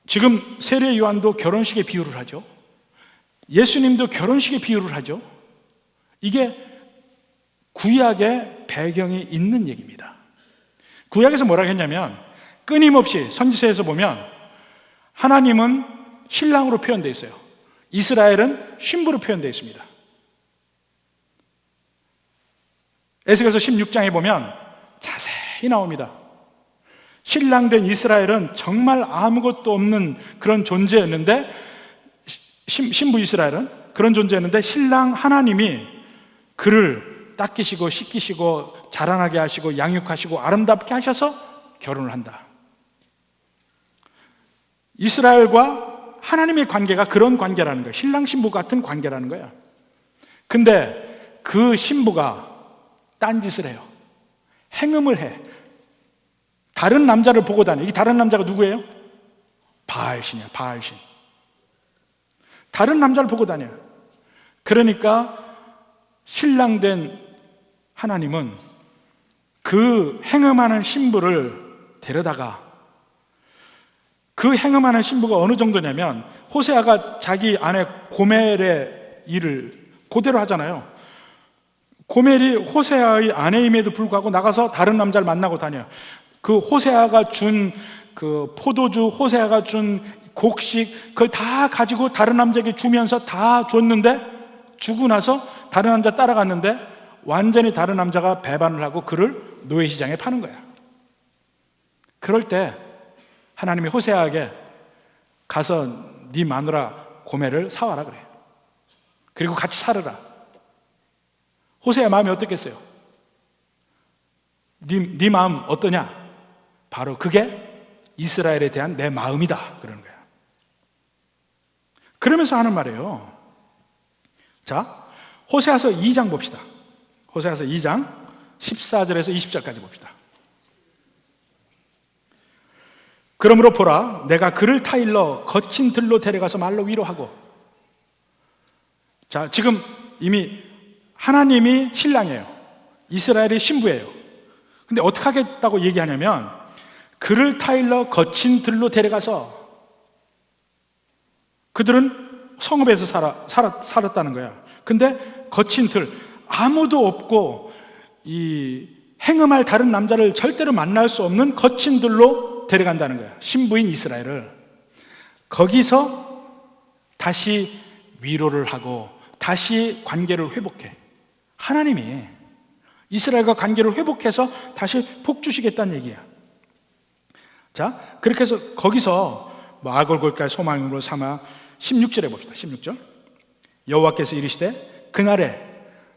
지금 세례 요한도 결혼식의 비유를 하죠. 예수님도 결혼식의 비유를 하죠. 이게 구약의 배경이 있는 얘기입니다. 구약에서 뭐라고 했냐면, 끊임없이 선지서에서 보면 하나님은 신랑으로 표현되어 있어요. 이스라엘은 신부로 표현되어 있습니다. 에스겔서 16장에 보면 자세히 나옵니다. 신랑된 이스라엘은 정말 아무것도 없는 그런 존재였는데, 신부 이스라엘은 그런 존재였는데 신랑 하나님이 그를 닦이시고 씻기시고 자라나게 하시고 양육하시고 아름답게 하셔서 결혼을 한다. 이스라엘과 하나님의 관계가 그런 관계라는 거예요. 신랑 신부 같은 관계라는 거예요. 근데 그 신부가 딴짓을 해요. 행음을 해. 다른 남자를 보고 다녀. 이 다른 남자가 누구예요? 바알신이야. 바알신. 다른 남자를 보고 다녀. 그러니까 신랑된 하나님은 그 행음하는 신부를 데려다가, 그 행음하는 신부가 어느 정도냐면, 호세아가 자기 아내 고멜의 일을 그대로 하잖아요. 고멜이 호세아의 아내임에도 불구하고 나가서 다른 남자를 만나고 다녀요. 그 호세아가 준 그 포도주, 호세아가 준 곡식, 그걸 다 가지고 다른 남자에게 주면서 다 줬는데 주고 나서 다른 남자 따라갔는데 완전히 다른 남자가 배반을 하고 그를 노예시장에 파는 거야. 그럴 때 하나님이 호세아에게 가서 네 마누라 고멜을 사와라 그래. 그리고 같이 살으라. 호세아 마음이 어떻겠어요? 네 마음 어떠냐? 바로 그게 이스라엘에 대한 내 마음이다 그러는 거야. 그러면서 하는 말이에요. 자, 호세아서 2장 봅시다. 호세아서 2장 14절에서 20절까지 봅시다. 그러므로 보라, 내가 그를 타일러 거친 들로 데려가서 말로 위로하고. 자, 지금 이미 하나님이 신랑이에요. 이스라엘이 신부예요. 근데 어떻게 하겠다고 얘기하냐면 그를 타일러 거친 들로 데려가서, 그들은 성읍에서 살았다는 거야. 근데 거친 들, 아무도 없고 이 행음할 다른 남자를 절대로 만날 수 없는 거친 들로 데려간다는 거야. 신부인 이스라엘을. 거기서 다시 위로를 하고 다시 관계를 회복해. 하나님이 이스라엘과 관계를 회복해서 다시 복주시겠다는 얘기야. 자, 그렇게 해서 거기서 아골골까지 소망으로 삼아 16절에 봅시다. 16절. 여호와께서 이르시되 그날에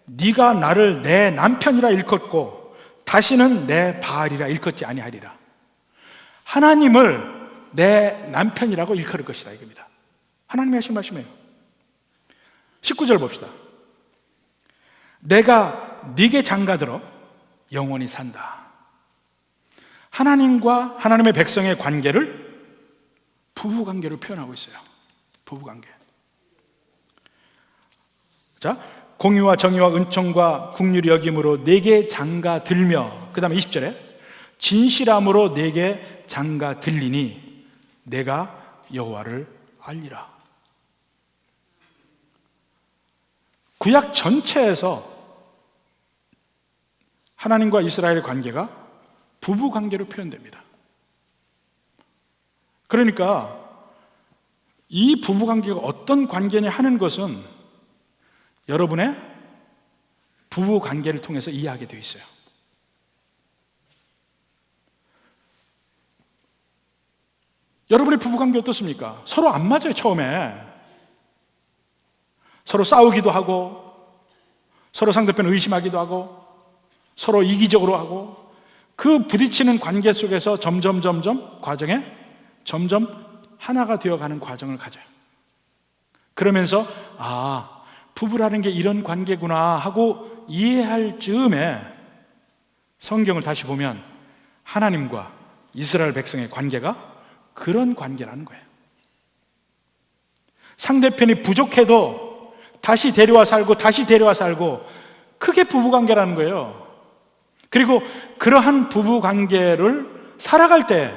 네가 나를 내 남편이라 일컫고 다시는 내 바알이라 일컫지 아니하리라. 하나님을 내 남편이라고 일컬을 것이다 이겁니다. 하나님이 하신 말씀이에요. 19절 봅시다. 내가 네게 장가들어 영원히 산다. 하나님과 하나님의 백성의 관계를 부부관계로 표현하고 있어요. 부부관계. 자, 공의와 정의와 은총과 긍휼이 여김으로 네게 장가 들며, 그 다음에 20절에 진실함으로 네게 장가 들리니 내가 여호와를 알리라. 구약 전체에서 하나님과 이스라엘의 관계가 부부관계로 표현됩니다. 그러니까 이 부부관계가 어떤 관계냐 하는 것은 여러분의 부부관계를 통해서 이해하게 되어 있어요. 여러분의 부부관계 어떻습니까? 서로 안 맞아요. 처음에 서로 싸우기도 하고 서로 상대편을 의심하기도 하고 서로 이기적으로 하고, 그 부딪히는 관계 속에서 점점 과정에 점점 하나가 되어가는 과정을 가져요. 그러면서 아, 부부라는 게 이런 관계구나 하고 이해할 즈음에 성경을 다시 보면 하나님과 이스라엘 백성의 관계가 그런 관계라는 거예요. 상대편이 부족해도 다시 데려와 살고 다시 데려와 살고, 그게 부부관계라는 거예요. 그리고 그러한 부부관계를 살아갈 때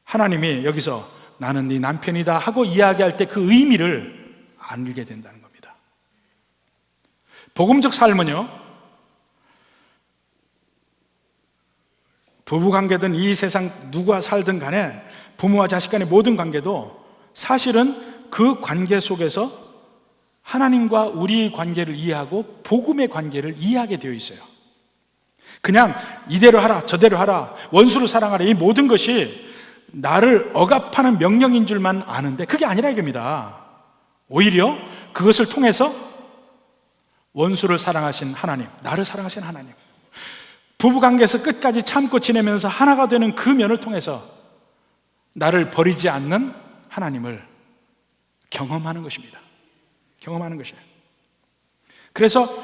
하나님이 여기서 나는 네 남편이다 하고 이야기할 때 그 의미를 알게 된다는 겁니다. 복음적 삶은요, 부부관계든 이 세상 누구와 살든 간에 부모와 자식 간의 모든 관계도 사실은 그 관계 속에서 하나님과 우리의 관계를 이해하고 복음의 관계를 이해하게 되어 있어요. 그냥 이대로 하라 저대로 하라 원수를 사랑하라 이 모든 것이 나를 억압하는 명령인 줄만 아는데 그게 아니라 이겁니다. 오히려 그것을 통해서 원수를 사랑하신 하나님, 나를 사랑하신 하나님, 부부관계에서 끝까지 참고 지내면서 하나가 되는 그 면을 통해서 나를 버리지 않는 하나님을 경험하는 것입니다. 경험하는 것이에요. 그래서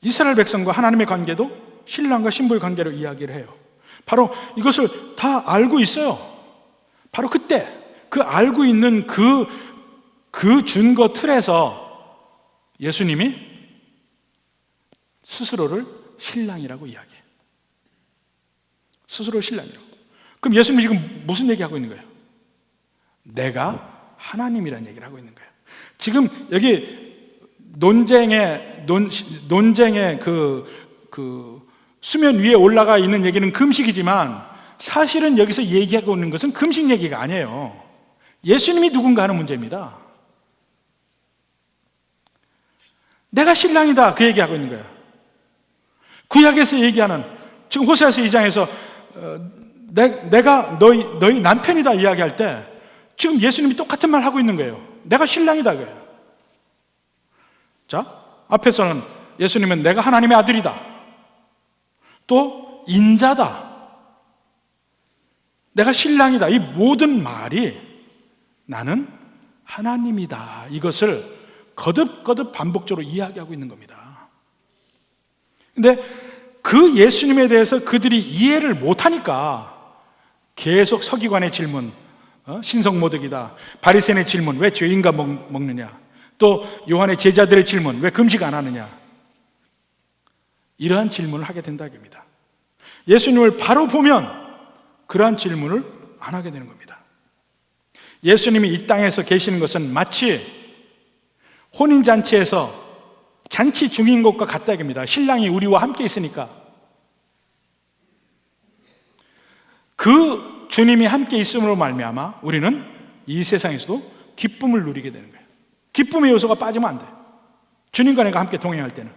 이스라엘 백성과 하나님의 관계도 신랑과 신부의 관계로 이야기를 해요. 바로 이것을 다 알고 있어요. 바로 그때 그 알고 있는 그 준거 틀에서 예수님이 스스로를 신랑이라고 이야기해요. 스스로를 신랑이라고. 그럼 예수님이 지금 무슨 얘기하고 있는 거예요? 내가 하나님이라는 얘기를 하고 있는 거예요. 지금 여기 논쟁의 그 수면 위에 올라가 있는 얘기는 금식이지만 사실은 여기서 얘기하고 있는 것은 금식 얘기가 아니에요. 예수님이 누군가 하는 문제입니다. 내가 신랑이다, 그 얘기하고 있는 거예요. 구약에서 얘기하는, 지금 호세아서 2장에서 내가 너희 남편이다 이야기할 때 지금 예수님이 똑같은 말 하고 있는 거예요. 내가 신랑이다 그래요. 자, 앞에서는 예수님은 내가 하나님의 아들이다, 또 인자다, 내가 신랑이다, 이 모든 말이 나는 하나님이다, 이것을 거듭거듭 반복적으로 이야기하고 있는 겁니다. 근데 그 예수님에 대해서 그들이 이해를 못하니까 계속 서기관의 질문, 신성모독이다, 바리새인의 질문, 왜 죄인과 먹느냐, 또 요한의 제자들의 질문, 왜 금식 안 하느냐, 이러한 질문을 하게 된다는 겁니다. 예수님을 바로 보면 그러한 질문을 안 하게 되는 겁니다. 예수님이 이 땅에서 계시는 것은 마치 혼인잔치에서 잔치 중인 것과 같다 이겁니다. 신랑이 우리와 함께 있으니까 그 주님이 함께 있음으로 말미암아 우리는 이 세상에서도 기쁨을 누리게 되는 거예요. 기쁨의 요소가 빠지면 안 돼. 주님과 내가 함께 동행할 때는.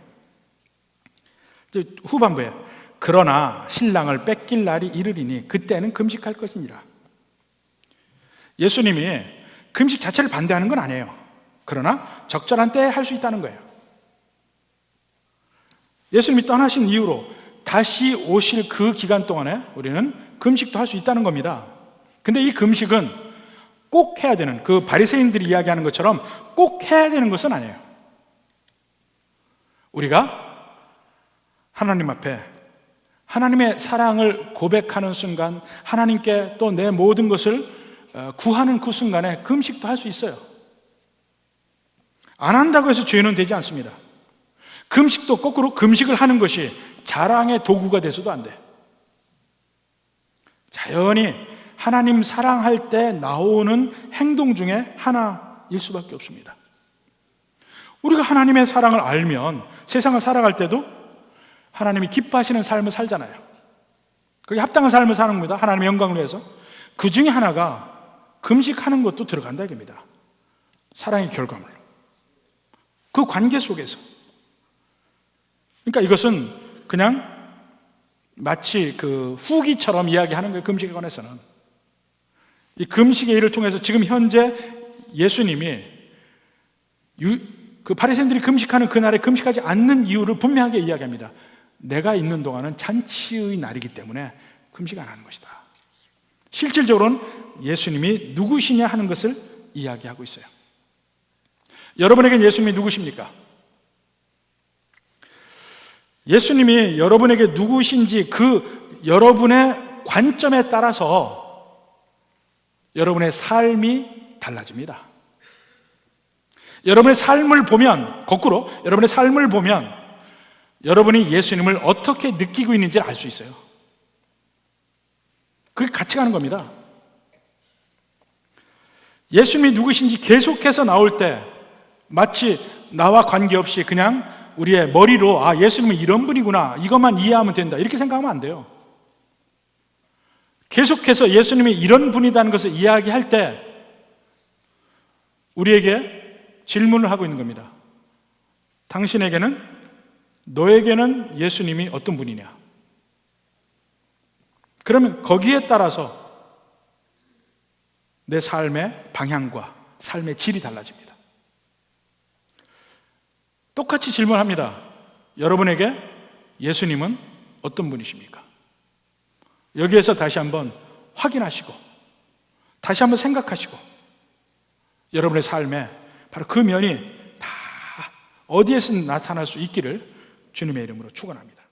후반부에 그러나 신랑을 뺏길 날이 이르리니 그때는 금식할 것이니라. 예수님이 금식 자체를 반대하는 건 아니에요. 그러나 적절한 때에 할 수 있다는 거예요. 예수님이 떠나신 이후로 다시 오실 그 기간 동안에 우리는 금식도 할 수 있다는 겁니다. 근데 이 금식은 꼭 해야 되는, 그 바리새인들이 이야기하는 것처럼 꼭 해야 되는 것은 아니에요. 우리가 하나님 앞에 하나님의 사랑을 고백하는 순간, 하나님께 또 내 모든 것을 구하는 그 순간에 금식도 할 수 있어요. 안 한다고 해서 죄는 되지 않습니다. 금식도 거꾸로 금식을 하는 것이 자랑의 도구가 돼서도 안 돼. 자연히 하나님 사랑할 때 나오는 행동 중에 하나일 수밖에 없습니다. 우리가 하나님의 사랑을 알면 세상을 살아갈 때도 하나님이 기뻐하시는 삶을 살잖아요. 그게 합당한 삶을 사는 겁니다. 하나님의 영광을 위해서. 그 중에 하나가 금식하는 것도 들어간다 이겁니다. 사랑의 결과물, 그 관계 속에서. 그러니까 이것은 그냥 마치 그 후기처럼 이야기하는 거예요. 금식에 관해서는. 이 금식의 일을 통해서 지금 현재 예수님이 그 바리새인들이 금식하는 그날에 금식하지 않는 이유를 분명하게 이야기합니다. 내가 있는 동안은 잔치의 날이기 때문에 금식 안 하는 것이다. 실질적으로는 예수님이 누구시냐 하는 것을 이야기하고 있어요. 여러분에겐 예수님이 누구십니까? 예수님이 여러분에게 누구신지 그 여러분의 관점에 따라서 여러분의 삶이 달라집니다. 여러분의 삶을 보면, 거꾸로 여러분의 삶을 보면 여러분이 예수님을 어떻게 느끼고 있는지를 알 수 있어요. 그게 같이 가는 겁니다. 예수님이 누구신지 계속해서 나올 때 마치 나와 관계없이 그냥 우리의 머리로 예수님은 이런 분이구나, 이것만 이해하면 된다, 이렇게 생각하면 안 돼요. 계속해서 예수님이 이런 분이라는 것을 이야기할 때 우리에게 질문을 하고 있는 겁니다. 당신에게는, 너에게는 예수님이 어떤 분이냐? 그러면 거기에 따라서 내 삶의 방향과 삶의 질이 달라집니다. 똑같이 질문합니다. 여러분에게 예수님은 어떤 분이십니까? 여기에서 다시 한번 확인하시고 다시 한번 생각하시고 여러분의 삶에 바로 그 면이 다 어디에서 나타날 수 있기를 주님의 이름으로 축원합니다.